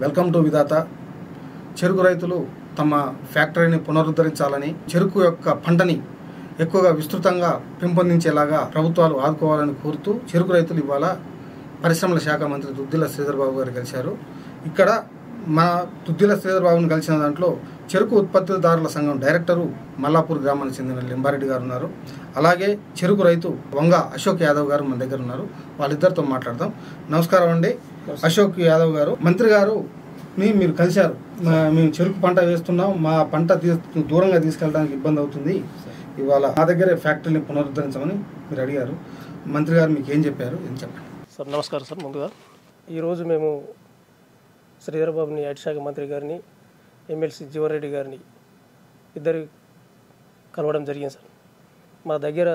Welcome to విధాత. చెరుకు రైతులు తమ ఫ్యాక్టరీని పునరుద్ధరించాలని, చెరుకు యొక్క పంటని ఎక్కువగా విస్తృతంగా పెంపొందించేలాగా ప్రభుత్వాలు ఆదుకోవాలని కోరుతూ చెరుకు రైతులు ఇవాళ పరిశ్రమల శాఖ మంత్రి దుద్దిల శ్రీధర్ బాబు గారు కలిశారు. ఇక్కడ మన దుద్దిల శ్రీధర్ బాబుని కలిసిన దాంట్లో చెరుకు ఉత్పత్తిదారుల సంఘం డైరెక్టరు మల్లాపూర్ గ్రామానికి చెందిన లింబారెడ్డి గారు ఉన్నారు. అలాగే చెరుకు రైతు వంగ అశోక్ యాదవ్ గారు మన దగ్గర ఉన్నారు. వాళ్ళిద్దరితో మాట్లాడదాం. నమస్కారం అండి. అశోక్ యాదవ్ గారు, మంత్రి గారు మీరు కలిశారు. మేము చెరుకు పంట వేస్తున్నాం, మా పంట దూరంగా తీసుకెళ్ళడానికి ఇబ్బంది అవుతుంది, ఇవాళ మా దగ్గరే ఫ్యాక్టరీని పునరుద్ధరించమని మీరు అడిగారు. మంత్రి గారు మీకు ఏం చెప్పారు, ఏం చెప్పండి సార్. నమస్కారం సార్. ముందుగా ఈరోజు మేము శ్రీధర్ బాబుని, ఐటీ శాఖ మంత్రి గారిని, ఎమ్మెల్సీ జీవన్ రెడ్డి గారిని ఇద్దరు కలవడం జరిగింది సార్. మా దగ్గర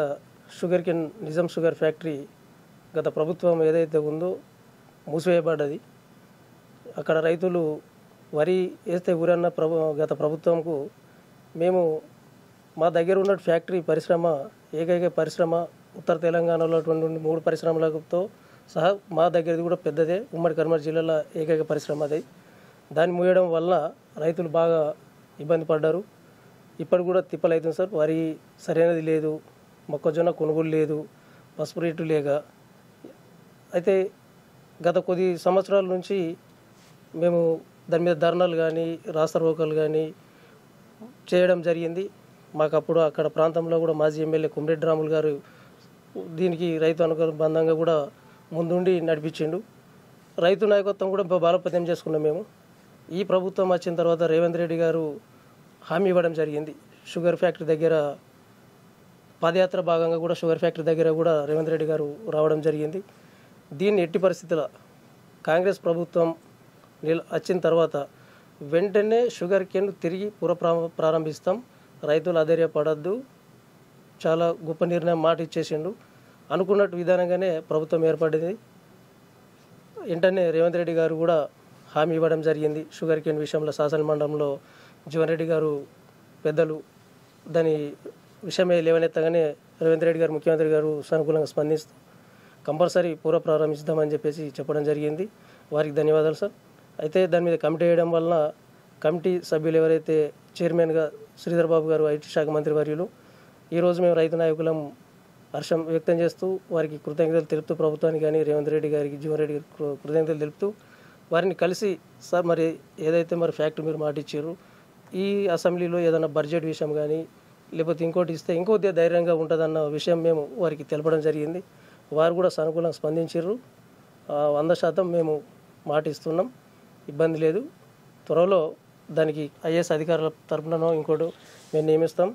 sugar cane Nizam sugar factory గత ప్రభుత్వం ఏదైతే ఉందో మూసివేయబడ్డది. అక్కడ రైతులు వరి వేస్తే ఊరన్న గత ప్రభుత్వంకు మేము మా దగ్గర ఉన్న ఫ్యాక్టరీ పరిశ్రమ ఏకైక పరిశ్రమ ఉత్తర తెలంగాణలో అటువంటి 3 పరిశ్రమలతో సహా మా దగ్గరది కూడా పెద్దదే, ఉమ్మడి కర్నూలు జిల్లాలో ఏకైక పరిశ్రమ అది. దాన్ని మూయడం వల్ల రైతులు బాగా ఇబ్బంది పడ్డారు. ఇప్పటికి కూడా తిప్పలు అవుతుంది సార్. వరి సరైనది లేదు, మొక్కజొన్న కొనుగోలు లేదు, పసుపు రేటు లేక. అయితే గత కొద్ది సంవత్సరాల నుంచి మేము దాని మీద ధర్నాలు కానీ రాస్తారోకోలు కానీ చేయడం జరిగింది. మాకు అప్పుడు అక్కడ ప్రాంతంలో కూడా మాజీ ఎమ్మెల్యే కుమ్రెడ్డి రాములు గారు దీనికి రైతు అనుబంధంగా కూడా ముందుండి నడిపించిండు. రైతు నాయకత్వం కూడా బలోపేతం చేసుకున్నాం మేము. ఈ ప్రభుత్వం వచ్చిన తర్వాత రేవంత్ రెడ్డి గారు హామీ ఇవ్వడం జరిగింది. షుగర్ ఫ్యాక్టరీ దగ్గర పాదయాత్ర భాగంగా కూడా షుగర్ ఫ్యాక్టరీ దగ్గర కూడా రేవంత్ రెడ్డి గారు రావడం జరిగింది. దీన్ని ఎట్టి పరిస్థితుల్లో కాంగ్రెస్ ప్రభుత్వం వచ్చిన తర్వాత వెంటనే షుగర్ కేన్ తిరిగి ప్రారంభిస్తాం, రైతులు అధైర్యపడద్దు, చాలా గొప్ప నిర్ణయం మాట ఇచ్చేసిండు. అనుకున్నట్టు విధానంగానే ప్రభుత్వం ఏర్పడింది. వెంటనే రేవంత్ రెడ్డి గారు కూడా హామీ ఇవ్వడం జరిగింది. షుగర్ కేన్ విషయంలో శాసన మండలంలో జీవన్ రెడ్డి గారు పెద్దలు దాని విషయమే లేవనెత్తగానే రేవంత్ రెడ్డి గారు, ముఖ్యమంత్రి గారు సానుకూలంగా స్పందిస్తూ కంపల్సరీ ప్రారంభిస్తామని చెప్పేసి చెప్పడం జరిగింది. వారికి ధన్యవాదాలు సార్. అయితే దాని మీద కమిటీ వేయడం వలన కమిటీ సభ్యులు ఎవరైతే చైర్మన్గా శ్రీధర్ బాబు గారు, ఐటీ శాఖ మంత్రి వర్యులు, ఈరోజు మేము రైతు నాయకులం హర్షం వ్యక్తం చేస్తూ వారికి కృతజ్ఞతలు తెలుపుతూ, ప్రభుత్వానికి కానీ రేవంత్ రెడ్డి గారికి, జీవన్ రెడ్డి గారికి కృతజ్ఞతలు తెలుపుతూ వారిని కలిసి సార్ మరి ఏదైతే మరి ఫ్యాక్టరీ మీరు మాట ఇచ్చారు, ఈ అసెంబ్లీలో ఏదైనా బడ్జెట్ విషయం కానీ లేకపోతే ఇంకోటి ఇస్తే ఇంకొద్ది ధైర్యంగా ఉంటుందన్న విషయం మేము వారికి తెలపడం జరిగింది. వారు కూడా సానుకూలంగా స్పందించారు. 100% మేము మాట ఇస్తున్నాం, ఇబ్బంది లేదు. త్వరలో దానికి ఐఏఎస్ అధికారుల తరపునో ఇంకోటి మేము నియమిస్తాం.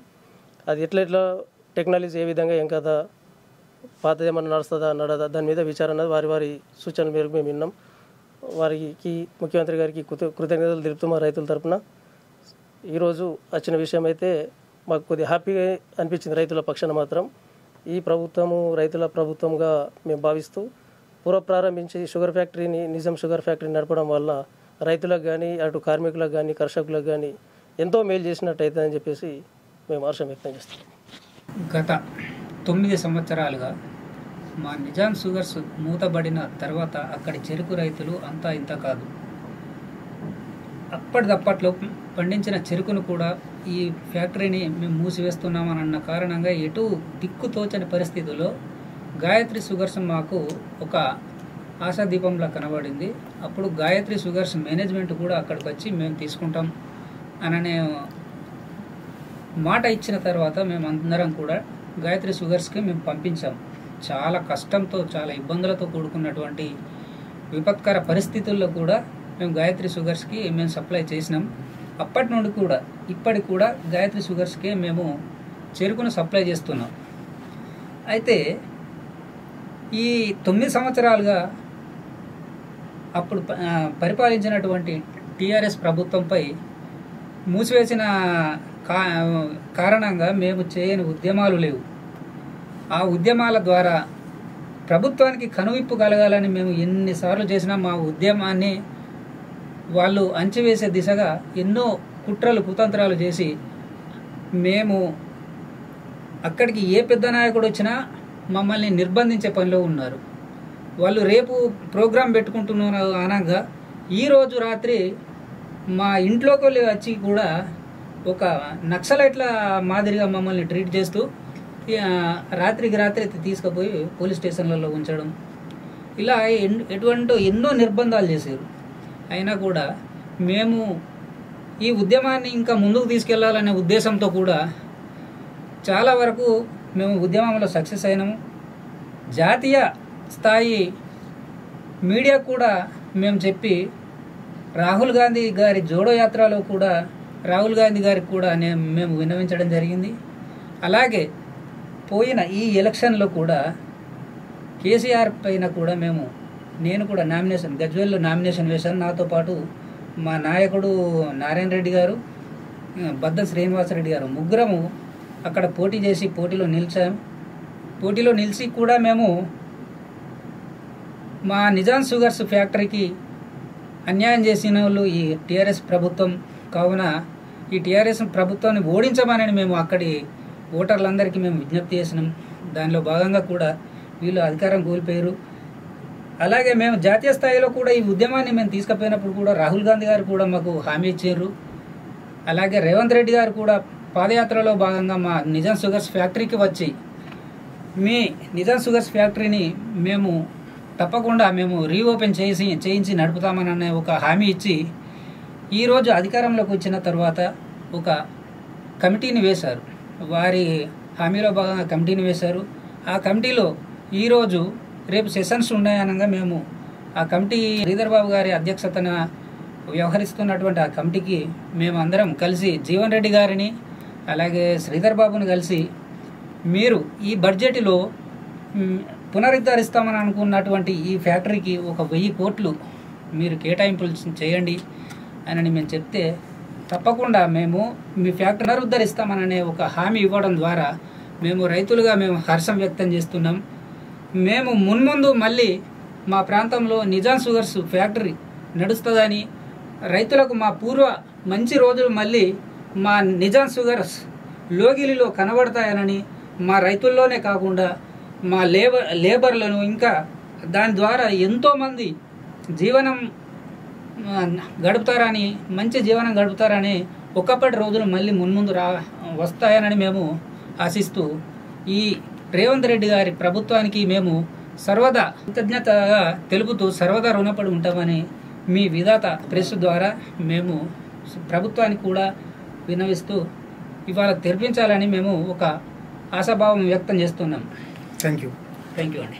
అది ఎట్లా టెక్నాలజీ ఏ విధంగా ఏం కదా, పాతది ఏమన్నా నడుస్తుందా నడదా, దాని మీద విచారణ వారి సూచనల మేరకు మేము విన్నాం. వారికి, ముఖ్యమంత్రి గారికి కృతజ్ఞతలు తెలుపుతూ మా రైతుల తరపున ఈరోజు వచ్చిన విషయం అయితే మాకు కొద్దిగా హ్యాపీగా అనిపించింది. రైతుల పక్షాన మాత్రం ఈ ప్రభుత్వము రైతుల ప్రభుత్వంగా మేము భావిస్తూ ప్రారంభించి షుగర్ ఫ్యాక్టరీని, నిజాం షుగర్ ఫ్యాక్టరీని నడపడం వల్ల రైతులకు కానీ, అటు కార్మికులకు కానీ, కర్షకులకు కానీ ఎంతో మేలు చేసినట్టు అవుతుందని చెప్పేసి మేము హర్షం వ్యక్తం చేస్తాం. గత 9 సంవత్సరాలుగా మా నిజాం షుగర్స్ మూతబడిన తర్వాత అక్కడి చెరుకు రైతులు అంతా ఇంత కాదు, అప్పటిదప్పట్లో పండించిన చెరుకును కూడా ఈ ఫ్యాక్టరీని మేము మూసివేస్తున్నామన్న కారణంగా ఎటు దిక్కుతోచని పరిస్థితుల్లో గాయత్రి షుగర్స్ మాకు ఒక ఆశాదీపంలా కనబడింది. అప్పుడు గాయత్రి షుగర్స్ మేనేజ్మెంట్ కూడా అక్కడికి వచ్చి మేము తీసుకుంటాం అననే మాట ఇచ్చిన తర్వాత మేము అందరం కూడా గాయత్రి షుగర్స్కి మేము పంపించాం. చాలా కష్టంతో, చాలా ఇబ్బందులతో కూడుకున్నటువంటి విపత్కర పరిస్థితుల్లో కూడా మేము గాయత్రి షుగర్స్కి మేము సప్లై చేసినాం. అప్పటి నుండి కూడా ఇప్పటికి కూడా గాయత్రి షుగర్స్కే మేము చెరుకును సప్లై చేస్తున్నాం. అయితే ఈ 9 సంవత్సరాలుగా అప్పుడు పరిపాలించినటువంటి టీఆర్ఎస్ ప్రభుత్వంపై మూసివేసిన కారణంగా మేము చేయని ఉద్యమాలు లేవు. ఆ ఉద్యమాల ద్వారా ప్రభుత్వానికి కనువిప్పు కలగాలని మేము ఎన్నిసార్లు చేసినా మా ఉద్యమాన్ని వాళ్ళు అంచివేసే దిశగా ఎన్నో కుట్రలు కుతంత్రాలు చేసి మేము అక్కడికి ఏ పెద్ద నాయకుడు వచ్చినా మమ్మల్ని నిర్బంధించే పనిలో ఉన్నారు. వాళ్ళు రేపు ప్రోగ్రాం పెట్టుకుంటున్నారు అనగా ఈరోజు రాత్రి మా ఇంట్లోకి వెళ్ళి వచ్చి కూడా ఒక నక్సలైట్ల మాదిరిగా మమ్మల్ని ట్రీట్ చేస్తూ రాత్రికి రాత్రి తీసుకుపోయి పోలీస్ స్టేషన్లలో ఉంచడం, ఇలా ఎన్నో నిర్బంధాలు చేశారు. అయినా కూడా మేము ఈ ఉద్యమాన్ని ఇంకా ముందుకు తీసుకెళ్లాలనే ఉద్దేశంతో కూడా చాలా వరకు మేము ఉద్యమంలో సక్సెస్ అయినాము. జాతీయ స్థాయి మీడియా కూడా మేము చెప్పి రాహుల్ గాంధీ గారి జోడో యాత్రలో కూడా రాహుల్ గాంధీ గారికి కూడా మేము విన్నవించడం జరిగింది. అలాగే పోయిన ఈ ఎలక్షన్లో కూడా కేసీఆర్ పైన కూడా నేను కూడా గజ్వేల్లో నామినేషన్ వేశాను. నాతో పాటు మా నాయకుడు నారాయణ రెడ్డి గారు, బద్ద శ్రీనివాసరెడ్డి గారు, ముగ్గురము అక్కడ పోటీ చేసి పోటీలో నిలిచాము. పోటీలో నిలిచి కూడా మేము మా నిజాం షుగర్స్ ఫ్యాక్టరీకి అన్యాయం చేసిన వాళ్ళు ఈ టీఆర్ఎస్ ప్రభుత్వం కావున ఈ టీఆర్ఎస్ ప్రభుత్వాన్ని ఓడించమని మేము అక్కడి ఓటర్లందరికీ మేము విజ్ఞప్తి చేసినాం. దానిలో భాగంగా కూడా వీళ్ళు అధికారం కోల్పోయారు. అలాగే మేము జాతీయ స్థాయిలో కూడా ఈ ఉద్యమాన్ని మేము తీసుకుపోయినప్పుడు కూడా రాహుల్ గాంధీ గారు కూడా మాకు హామీ ఇచ్చారు. అలాగే రేవంత్ రెడ్డి గారు కూడా పాదయాత్రలో భాగంగా మా నిజాం షుగర్స్ ఫ్యాక్టరీకి వచ్చి మీ నిజాం షుగర్స్ ఫ్యాక్టరీని మేము తప్పకుండా రీఓపెన్ చేయించి నడుపుతామని ఒక హామీ ఇచ్చి ఈరోజు అధికారంలోకి వచ్చిన తర్వాత ఒక కమిటీని వేశారు. వారి హామీలో భాగంగా కమిటీని వేశారు. ఆ కమిటీలో ఈరోజు రేపు సెషన్స్ ఉన్నాయనగా మేము ఆ కమిటీ శ్రీధర్ బాబు గారి అధ్యక్షతన వ్యవహరిస్తున్నటువంటి ఆ కమిటీకి మేము అందరం కలిసి జీవన్ రెడ్డి గారిని అలాగే శ్రీధర్ బాబుని కలిసి మీరు ఈ బడ్జెట్లో పునరుద్ధరిస్తామని అనుకున్నటువంటి ఈ ఫ్యాక్టరీకి 1000 కోట్లు మీరు కేటాయింపులు చేయండి అని మేము చెప్తే తప్పకుండా మేము మీ ఫ్యాక్టరీ పునరుద్ధరిస్తామనే ఒక హామీ ఇవ్వడం ద్వారా మేము రైతులుగా హర్షం వ్యక్తం చేస్తున్నాం. మేము మున్ముందు మళ్ళీ మా ప్రాంతంలో నిజాం షుగర్స్ ఫ్యాక్టరీ నడుస్తుందని, రైతులకు మా మంచి రోజులు మళ్ళీ మా నిజాం షుగర్స్ లోగిలిలో కనబడతాయనని, మా రైతుల్లోనే కాకుండా మా లేబర్లను ఇంకా దాని ద్వారా ఎంతోమంది జీవనం గడుపుతారని, మంచి జీవనం గడుపుతారని ఒకప్పటి రోజులు మళ్ళీ మున్ముందు వస్తాయనని మేము ఆశిస్తూ ఈ రేవంత్ రెడ్డి గారి ప్రభుత్వానికి మేము సర్వదా కృతజ్ఞతగా తెలుపుతూ సర్వదా రుణపడి ఉంటామని మీ విధాత ప్రెస్ ద్వారా మేము ప్రభుత్వానికి కూడా విన్నవిస్తూ ఇవాళ తెరిపించాలని మేము ఒక ఆశాభావం వ్యక్తం చేస్తున్నాం. థ్యాంక్ యూ అండి.